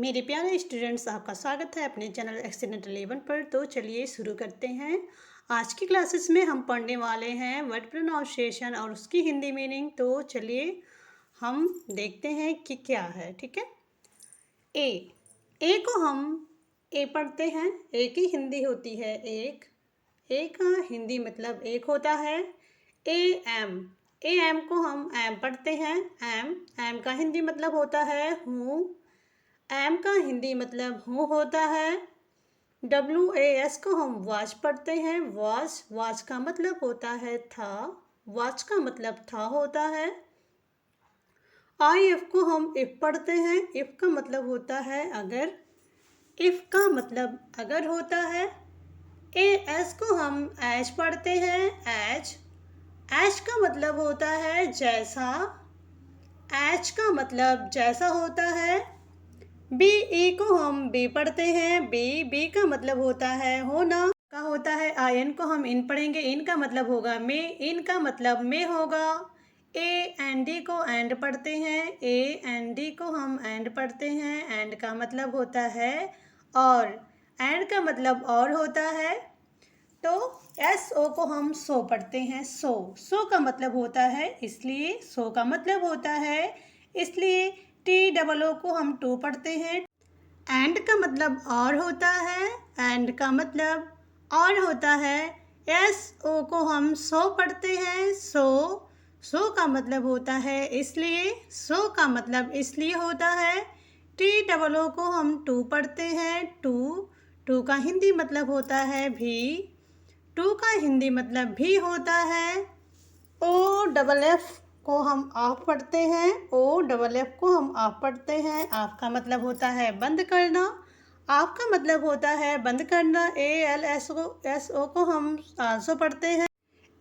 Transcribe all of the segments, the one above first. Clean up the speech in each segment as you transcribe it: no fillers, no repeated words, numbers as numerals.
मेरे प्यारे स्टूडेंट्स, आपका स्वागत है अपने चैनल एक्सीलेंट 11 पर। तो चलिए शुरू करते हैं। आज की क्लासेस में हम पढ़ने वाले हैं वर्ड प्रोनाउंसिएशन और उसकी हिंदी मीनिंग। तो चलिए हम देखते हैं कि क्या है। ठीक है। ए को हम ए पढ़ते हैं। ए की हिंदी होती है एक। ए का हिंदी मतलब एक होता है। एम को हम एम पढ़ते हैं। एम का हिंदी मतलब होता है हूँ। एम का हिंदी मतलब हूँ होता है। WAS को हम वॉच पढ़ते हैं। वॉच का मतलब होता है था। वॉच का मतलब था होता है। IF को हम इफ पढ़ते हैं। इफ का मतलब होता है अगर। इफ का मतलब अगर होता है। AS को हम एज पढ़ते हैं। एज का मतलब होता है जैसा। एज का मतलब जैसा होता है। बी को हम बी पढ़ते हैं। बी का मतलब होता है होना का होता है। IN को हम इन पढ़ेंगे। इन का मतलब होगा में। इन का मतलब में होगा। AND को एंड पढ़ते हैं। AND को हम एंड पढ़ते हैं। एंड का मतलब होता है और। एंड का मतलब और होता है। तो SO को हम सो पढ़ते हैं। सो का मतलब होता है इसलिए। सो का मतलब होता है इसलिए। TOO को हम टू पढ़ते हैं। एंड का मतलब और होता है। एंड का मतलब और होता है। SO को हम सो पढ़ते हैं। सो का मतलब होता है इसलिए। सो का मतलब इसलिए होता है। TOO को हम टू पढ़ते हैं। टू का हिंदी मतलब होता है भी। टू का हिंदी मतलब भी होता है। OFF को हम ऑफ पढ़ते हैं। OFF को हम ऑफ पढ़ते हैं। ऑफ का मतलब होता है बंद करना। ऑफ का मतलब होता है बंद करना। ALSO को हम आल्सो पढ़ते हैं।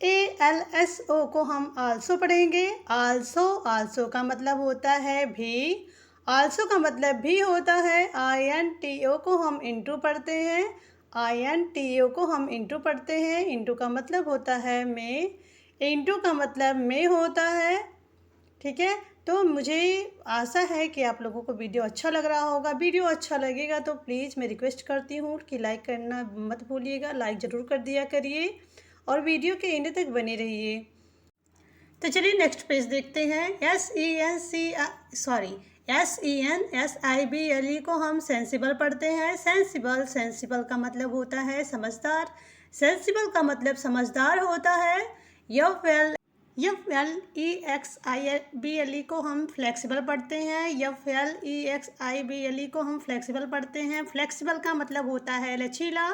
ALSO को हम आल्सो पढ़ेंगे। आल्सो का मतलब होता है भी। आल्सो का मतलब भी होता है। INTO को हम इंटू पढ़ते हैं। INTO को हम इंटू पढ़ते हैं। इंटू का मतलब होता है में। इंटू का मतलब में होता है। ठीक है। तो मुझे आशा है कि आप लोगों को वीडियो अच्छा लग रहा होगा। वीडियो अच्छा लगेगा तो प्लीज़ मैं रिक्वेस्ट करती हूँ कि लाइक करना मत भूलिएगा। लाइक ज़रूर कर दिया करिए और वीडियो के एंड तक बने रहिए। तो चलिए नेक्स्ट पेज देखते हैं। SENSIBLE को हम सेंसिबल पढ़ते हैं। सेंसिबल का मतलब होता है समझदार। सेंसिबल का मतलब समझदार होता है। FLEXIBLE को हम फ्लेक्सिबल पढ़ते हैं। FLEXIBLE को हम फ्लेक्सिबल पढ़ते हैं। फ्लेक्सिबल का मतलब होता है लचीला।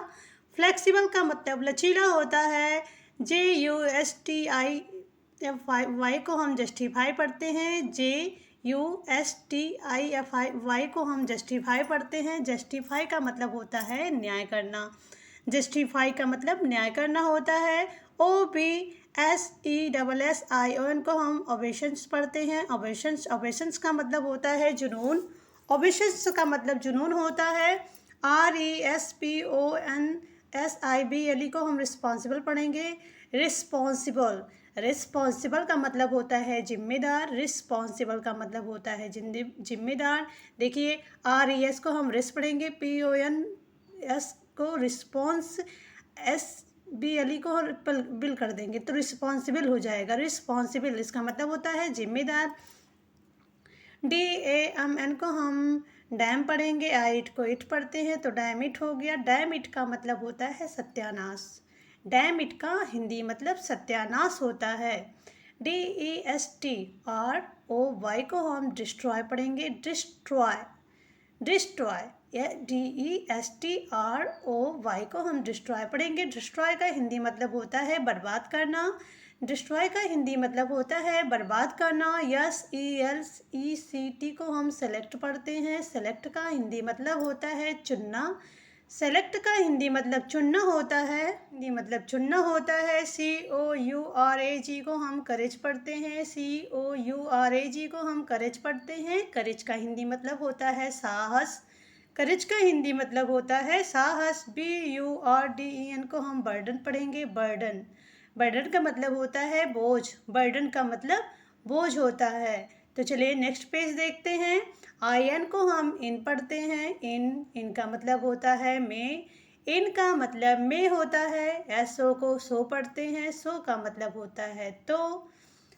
फ्लेक्सिबल का मतलब लचीला होता है। JUSTIFY को हम जस्टिफाई पढ़ते हैं। JUSTIFY को हम जस्टिफाई पढ़ते हैं। जस्टिफाई का मतलब होता है न्याय करना। जस्टिफाई का मतलब न्याय करना होता है। OBSESSION को हम ओवेशंस पढ़ते हैं। ओवेशंस का मतलब होता है जुनून। ओवेशंस का मतलब जुनून होता है। RESPONSIBLE को हम रिस्पॉन्सिबल पढ़ेंगे। रिस्पॉन्सिबल का मतलब होता है जिम्मेदार। रिस्पॉन्सिबल का मतलब होता है जिम्मेदार। देखिए RES को हम रिस पढ़ेंगे। PONS को रिस्पॉन्स। SBLE को बिल कर देंगे तो रिस्पॉन्सिबल हो जाएगा। रिस्पॉन्सिबल इसका मतलब होता है जिम्मेदार। DAMN को हम डैम पढ़ेंगे। IIT को इट पढ़ते हैं तो डैम इट हो गया। डैम इट का मतलब होता है सत्यानाश। डैम इट का हिंदी मतलब सत्यानाश होता है। DESTROY को हम डिस्ट्रॉय पढ़ेंगे। डिस्ट्रॉय DESTROY को हम डिस्ट्रॉय पढ़ेंगे। डिस्ट्रॉय का हिंदी मतलब होता है बर्बाद करना। डिस्ट्रॉय का हिंदी मतलब होता है बर्बाद करना। SELECT को हम सेलेक्ट पढ़ते हैं। सेलेक्ट का हिंदी मतलब होता है चुनना। सेलेक्ट का हिंदी मतलब चुनना होता है। हिंदी मतलब चुनना होता है। COURAGE को हम करेज पढ़ते हैं। COURAGE को हम करेज पढ़ते हैं। करेज का हिंदी मतलब होता है साहस। करेज का हिंदी मतलब होता है साहस। BURDEN को हम बर्डन पढ़ेंगे। बर्डन का मतलब होता है बोझ। बर्डन का मतलब बोझ होता है। तो चलिए नेक्स्ट पेज देखते हैं। IN को हम इन पढ़ते हैं। इन का मतलब होता है में। इन का मतलब में होता है। SO को सो पढ़ते हैं। सो का मतलब होता है तो।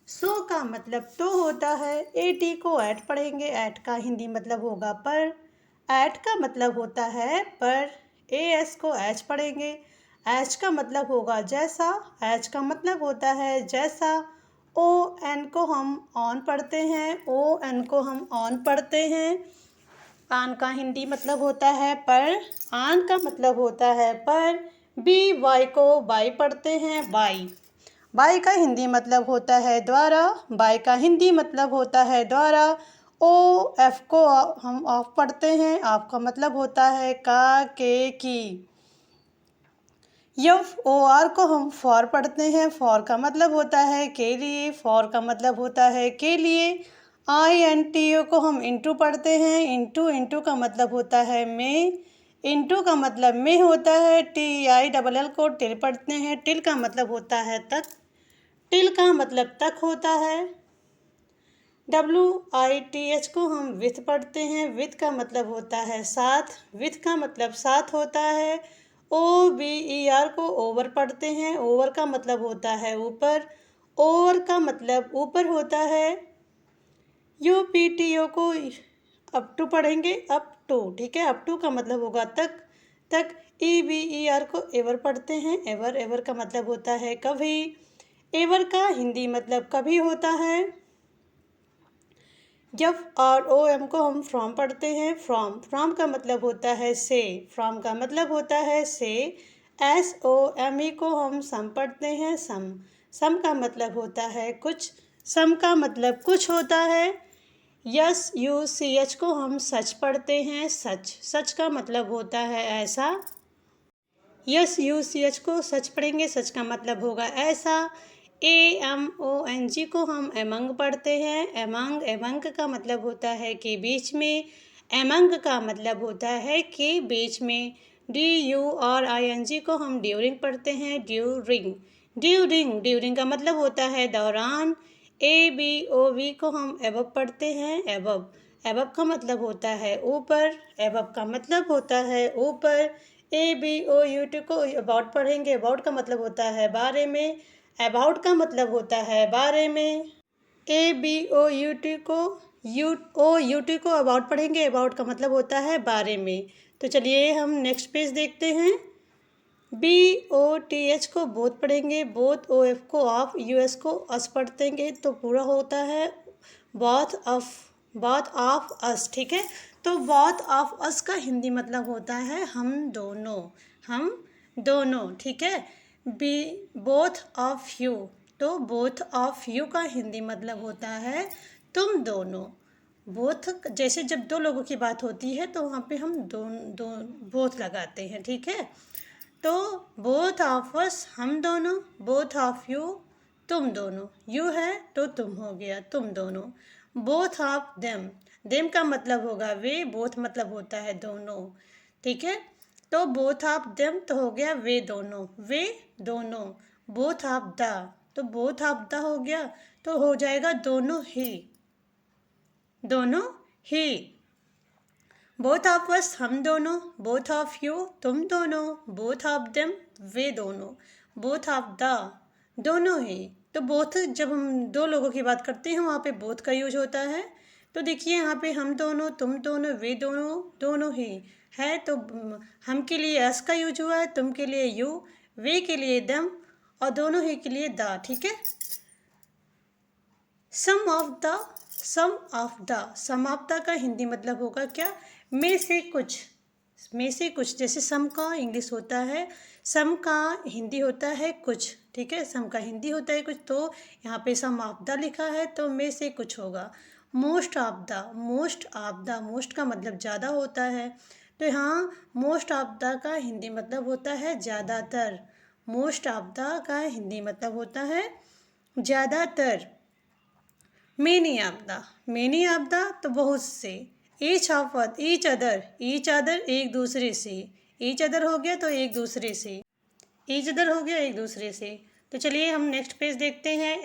सो का मतलब तो होता है। AT को ऐट पढ़ेंगे। ऐट का हिंदी मतलब होगा पर। ऐट का मतलब होता है पर। AS को एच पढ़ेंगे। एच का मतलब होगा जैसा। एच का मतलब होता है जैसा। ON को हम ऑन पढ़ते हैं। ON को हम ऑन पढ़ते हैं। आन का हिंदी मतलब होता है पर। आन का मतलब होता है पर। BY को बाई पढ़ते हैं। बाई। बाई का हिंदी मतलब होता है द्वारा। बाई का हिंदी मतलब होता है द्वारा। OF को हम ऑफ पढ़ते हैं। ऑफ का मतलब होता है का, के, की। FOR को हम फॉर पढ़ते हैं। फॉर का मतलब होता है के लिए। फॉर का मतलब होता है के लिए। INTO को हम इंटू पढ़ते हैं। इंटू का मतलब होता है में। इंटू का मतलब में होता है। TILL को टिल पढ़ते हैं। टिल का मतलब होता है तक। टिल का मतलब तक होता है। WITH को हम विथ पढ़ते हैं। विथ का मतलब होता है साथ। विथ का मतलब साथ होता है। OVER को ओवर पढ़ते हैं। ओवर का मतलब होता है ऊपर। ओवर का मतलब ऊपर होता है। UPTO को अप टू पढ़ेंगे। अप टू, ठीक है। अप टू का मतलब होगा तक। तक। EVER को एवर पढ़ते हैं। एवर। एवर का मतलब होता है कभी। एवर का हिंदी मतलब कभी होता है। FROM को हम फ्रॉम पढ़ते हैं। फ्रॉम। फ्रॉम का मतलब होता है से। फ्रॉम का मतलब होता है से। SOME को हम सम पढ़ते हैं। सम। सम का मतलब होता है कुछ। सम का मतलब कुछ होता है। SUCH को हम सच पढ़ते हैं। सच। सच का मतलब होता है ऐसा। SUCH को सच पढ़ेंगे। सच का मतलब होगा ऐसा। AMONG को हम एमंग पढ़ते हैं। एमंग। एमंग का मतलब होता है कि बीच में। एमंग का मतलब होता है कि बीच में। DURING को हम ड्यूरिंग पढ़ते हैं। ड्यूरिंग। ड्यूरिंग। ड्यूरिंग का मतलब होता है दौरान। ABOV को हम एबव पढ़ते हैं। एबव। एबव का मतलब होता है ऊपर। एबव का मतलब होता है ऊपर। ABOUT को अबाउट पढ़ेंगे। अबाउट का मतलब होता है बारे में। अबाउट का मतलब होता है बारे में। ABOUT को अबाउट पढ़ेंगे। अबाउट का मतलब होता है बारे में। तो चलिए हम नेक्स्ट पेज देखते हैं। BOTH को बोथ पढ़ेंगे। बोथ। OF को ऑफ। US को अस पढ़तेंगे तो पूरा होता है बोथ ऑफ अस, ठीक है। तो बोथ ऑफ अस का हिंदी मतलब होता है हम दोनों। हम दोनों, ठीक है। Both of you. तो बोथ ऑफ यू का हिंदी मतलब होता है तुम दोनों। बोथ जैसे जब दो लोगों की बात होती है तो वहाँ पे हम बोथ लगाते हैं, ठीक है। तो बोथ ऑफ अस हम दोनों। बोथ ऑफ यू तुम दोनों। यू है तो तुम हो गया तुम दोनों। Both of them. देम का मतलब होगा वे। बोथ मतलब होता है दोनों, ठीक है। तो बोथ ऑफ देम तो हो गया वे दोनों। वे दोनों। Both of the. तो बोथ ऑफ द हो गया तो हो जाएगा दोनों ही। दोनों ही। बोथ ऑफ अस हम दोनों। बोथ ऑफ यू तुम दोनों। बोथ ऑफ देम वे दोनों। बोथ ऑफ द दोनों ही। तो बोथ जब हम दो लोगों की बात करते हैं वहाँ पे बोथ का यूज होता है। तो देखिए यहाँ पे हम दोनों, तुम दोनों, वे दोनों, दोनों ही है। तो हम के लिए एस का यूज हुआ है। तुम के लिए यू। वे के लिए दम। और दोनों ही के लिए द, ठीक है। Some of the. Some of the. Some of the का हिंदी मतलब होगा क्या, में से कुछ। में से कुछ। जैसे सम का इंग्लिश होता है, सम का हिंदी होता है कुछ, ठीक है। सम का हिंदी होता है कुछ, तो यहाँ पे सम ऑफ द लिखा है तो में से कुछ होगा। Most of the. Most of the. Most का मतलब ज़्यादा होता है तो यहाँ मोस्ट ऑफ द का हिंदी मतलब होता है ज़्यादातर। मोस्ट ऑफ द का हिंदी मतलब होता है ज़्यादातर। Many of the. Many of the तो बहुत से। Each of each other. Each other एक दूसरे से। ईच अदर हो गया तो एक दूसरे से। ईच अदर हो गया एक दूसरे से। तो चलिए हम नेक्स्ट पेज देखते हैं।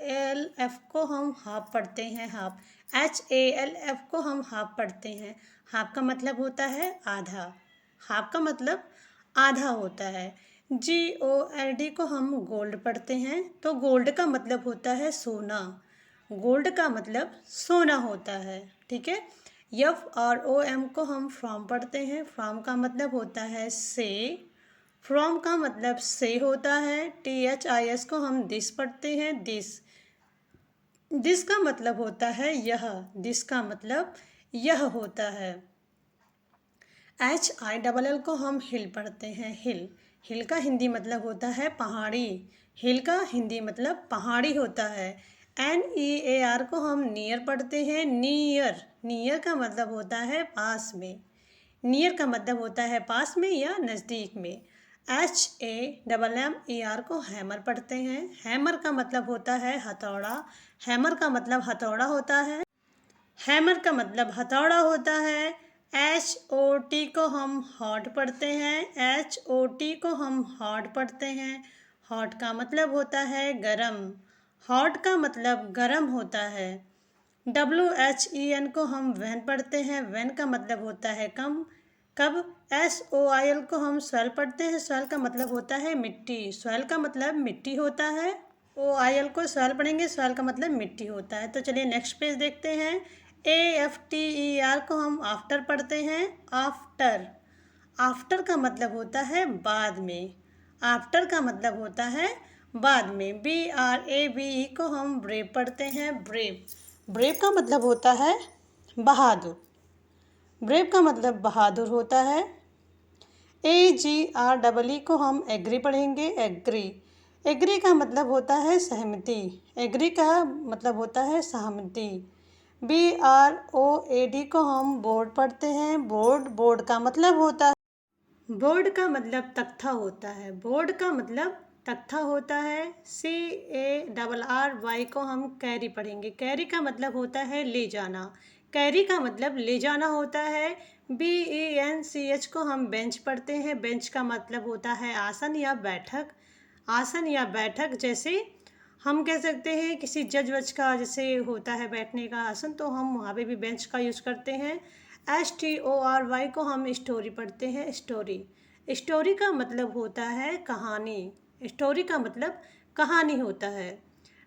एल एफ को हम हाफ पढ़ते हैं, हाफ। HALF को हम हाफ पढ़ते हैं। हाफ का मतलब होता है आधा। हाफ का मतलब आधा होता है। GOLD को हम गोल्ड पढ़ते हैं, तो गोल्ड का मतलब होता है सोना। गोल्ड का मतलब सोना होता है, ठीक है। FROM को हम फ्रॉम पढ़ते हैं। फ्रॉम का मतलब होता है से। फ्रॉम का मतलब से होता है। THIS को हम दिस पढ़ते हैं, दिस। दिस का मतलब होता है यह। दिस का मतलब यह होता है। HILL को हम हिल पढ़ते हैं, हिल। हिल का हिंदी मतलब होता है पहाड़ी। हिल का हिंदी मतलब पहाड़ी होता है। NEAR को हम नियर पढ़ते हैं, नियर। नियर का मतलब होता है पास में। नियर का मतलब होता है पास में या नज़दीक में। HAMMER को हैमर पढ़ते हैं। हैमर का मतलब होता है हथौड़ा। हैमर का मतलब हथौड़ा होता है। हैमर का मतलब हथौड़ा होता है। HOT को हम हॉट पढ़ते हैं। HOT को हम हॉट पढ़ते हैं। हॉट का मतलब होता है गरम। हॉट का मतलब गरम होता है। WHEN को हम वैन पढ़ते हैं। वैन का मतलब होता है कम। कब। SOIL को हम सॉइल पढ़ते हैं। सॉइल का मतलब होता है मिट्टी। सॉइल का मतलब मिट्टी होता है। OIL को सॉइल पढ़ेंगे, सॉइल का मतलब मिट्टी होता है। तो चलिए नेक्स्ट पेज देखते हैं। AFTER को हम आफ्टर पढ़ते हैं, आफ्टर। आफ्टर का मतलब होता है बाद में। आफ्टर का मतलब होता है बाद में। BRAVE को हम ब्रेव पढ़ते हैं, ब्रेव। ब्रेव का मतलब होता है बहादुर। ब्रेव का मतलब बहादुर होता है। AGREE को हम एग्री पढ़ेंगे, एग्री। एग्री का मतलब होता है सहमति। एग्री का मतलब होता है सहमति। BROAD को हम बोर्ड पढ़ते हैं, बोर्ड। बोर्ड का मतलब होता है, बोर्ड का मतलब तख्ता होता है। बोर्ड का मतलब तख्ता होता है। CARRY को हम कैरी पढ़ेंगे। कैरी का मतलब होता है ले जाना। कैरी का मतलब ले जाना होता है। BENCH को हम बेंच पढ़ते हैं। बेंच का मतलब होता है आसन या बैठक। आसन या बैठक, जैसे हम कह सकते हैं किसी जज वज का जैसे होता है बैठने का आसन, तो हम वहाँ पे भी बेंच का यूज़ करते हैं। STORY को हम स्टोरी पढ़ते हैं, स्टोरी। स्टोरी का मतलब होता है कहानी। स्टोरी का मतलब कहानी होता है।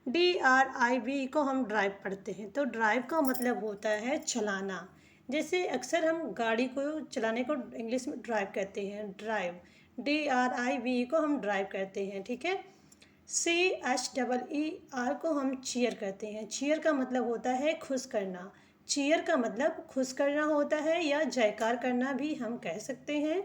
DRIVE को हम ड्राइव पढ़ते हैं, तो ड्राइव का मतलब होता है चलाना। जैसे अक्सर हम गाड़ी को चलाने को इंग्लिश में ड्राइव कहते हैं, ड्राइव। DRIVE को हम ड्राइव कहते हैं, ठीक है। CHEER को हम चीयर कहते हैं। चीयर का मतलब होता है खुश करना। चीयर का मतलब खुश करना होता है या जयकार करना भी हम कह सकते हैं।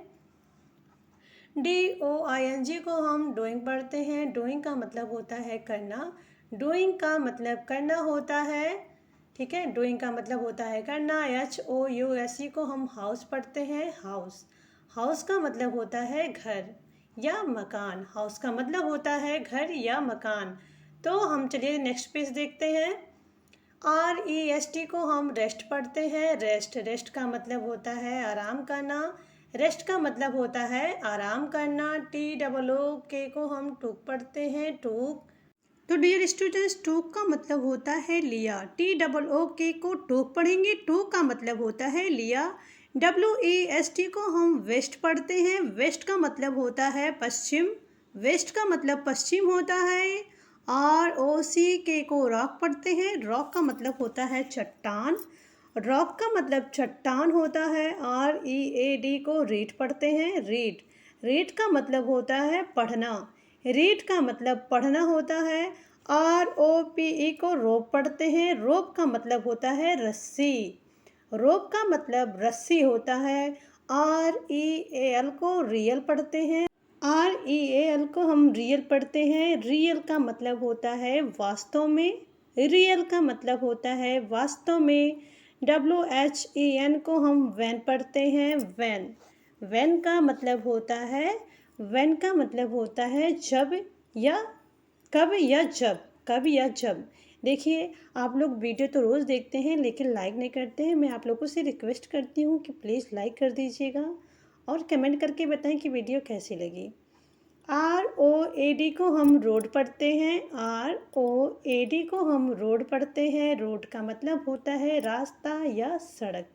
DOING को हम डूइंग पढ़ते हैं। डूइंग का मतलब होता है करना। डूइंग का मतलब करना होता है, ठीक है। डूइंग का मतलब होता है करना। HOUSE को हम हाउस पढ़ते हैं, हाउस। हाउस का मतलब होता है घर या मकान। हाउस का मतलब होता है घर या मकान। तो हम चलिए नेक्स्ट पेज देखते हैं। REST को हम रेस्ट पढ़ते हैं, रेस्ट। रेस्ट का मतलब होता है आराम करना। रेस्ट का मतलब होता है आराम करना। TOOK को हम टूक पढ़ते हैं, टूक। तो डियर स्टूडेंट्स, टूक का मतलब होता है लिया। TOOK को टूक पढ़ेंगे, टूक का मतलब होता है लिया। WEST को हम वेस्ट पढ़ते हैं। वेस्ट का मतलब होता है पश्चिम। वेस्ट का मतलब पश्चिम होता है। ROCK को रॉक पढ़ते हैं। रॉक का मतलब होता है चट्टान। रॉक का मतलब चट्टान होता है। READ को रीड पढ़ते हैं, रीड। रीड का मतलब होता है पढ़ना। रीड का मतलब पढ़ना होता है। ROPE को रोप पढ़ते हैं। रोप का मतलब होता है रस्सी। रोप का मतलब रस्सी होता है। REAL को रियल पढ़ते हैं। REAL को हम रियल पढ़ते हैं। रियल का मतलब होता है वास्तव में। रियल का मतलब होता है वास्तव में। WHEN को हम वैन पढ़ते हैं, वैन। वैन का मतलब होता है, वैन का मतलब होता है जब या कब या जब, कब या जब। देखिए, आप लोग वीडियो तो रोज़ देखते हैं लेकिन लाइक नहीं करते हैं। मैं आप लोगों से रिक्वेस्ट करती हूँ कि प्लीज़ लाइक कर दीजिएगा और कमेंट करके बताएं कि वीडियो कैसी लगी। ROAD को हम रोड पढ़ते हैं। ROAD को हम रोड पढ़ते हैं। रोड का मतलब होता है रास्ता या सड़क।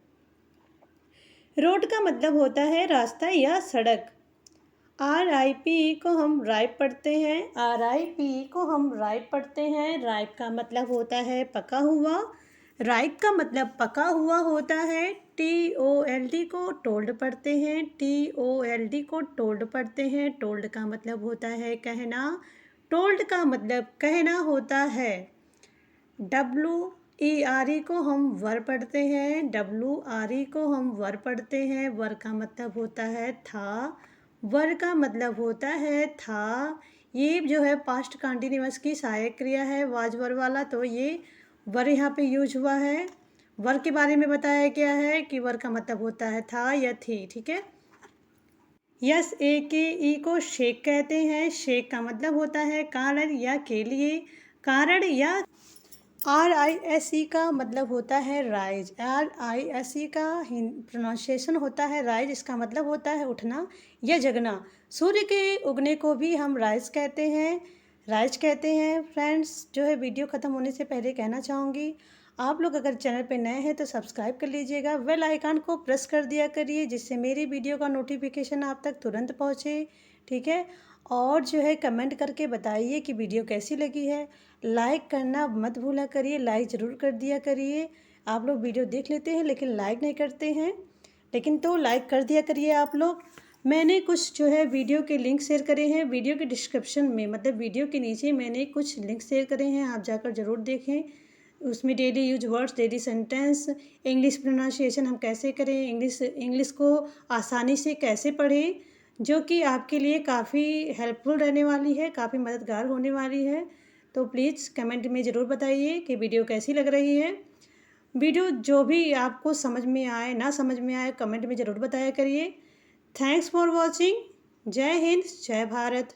रोड का मतलब होता है रास्ता या सड़क। RIP को हम राइप पढ़ते हैं। RIP को हम राइप पढ़ते हैं। राइप का मतलब होता है पका हुआ। राइप का मतलब पका हुआ होता है। TOLD को टोल्ड पढ़ते हैं। TOLD को टोल्ड पढ़ते हैं। टोल्ड का मतलब होता है कहना। टोल्ड का मतलब कहना होता है। WERE को हम वर पढ़ते हैं। WRE को हम वर पढ़ते हैं। वर का मतलब होता है था। वर का मतलब होता है था। ये जो है पास्ट कंटिन्यूअस की सहायक क्रिया है, वाज वर वाला, तो ये वर यहाँ पे यूज हुआ है। वर के बारे में बताया गया है कि वर का मतलब होता है था या थी। ठीक है। SAKE को शेक कहते हैं। शेक का मतलब होता है कारण या के लिए। कारण या RISE का मतलब होता है राइज। RISE का प्रोनाउंसिएशन होता है राइज। इसका मतलब होता है उठना या जगना। सूर्य के उगने को भी हम राइज कहते हैं। राइज कहते हैं। फ्रेंड्स, जो है वीडियो ख़त्म होने से पहले कहना चाहूँगी, आप लोग अगर चैनल पे नए हैं तो सब्सक्राइब कर लीजिएगा। बेल आइकन को प्रेस कर दिया करिए जिससे मेरी वीडियो का नोटिफिकेशन आप तक तुरंत पहुँचे। ठीक है। और जो है कमेंट करके बताइए कि वीडियो कैसी लगी है। लाइक करना मत भूला करिए। लाइक ज़रूर कर दिया करिए। आप लोग वीडियो देख लेते हैं लेकिन लाइक नहीं करते हैं, लेकिन तो लाइक कर दिया करिए आप लोग। मैंने कुछ जो है वीडियो के लिंक शेयर करे हैं वीडियो के डिस्क्रिप्शन में, मतलब वीडियो के नीचे मैंने कुछ लिंक शेयर करे हैं, आप जाकर ज़रूर देखें। उसमें daily use words, daily sentence, English pronunciation हम कैसे करें, इंग्लिश को आसानी से कैसे पढ़ें, जो कि आपके लिए काफ़ी हेल्पफुल रहने वाली है, काफ़ी मददगार होने वाली है। तो प्लीज़ कमेंट में ज़रूर बताइए कि वीडियो कैसी लग रही है। वीडियो जो भी आपको समझ में आए ना समझ में आए कमेंट में ज़रूर बताया करिए। Thanks for watching. जय हिंद, जय भारत।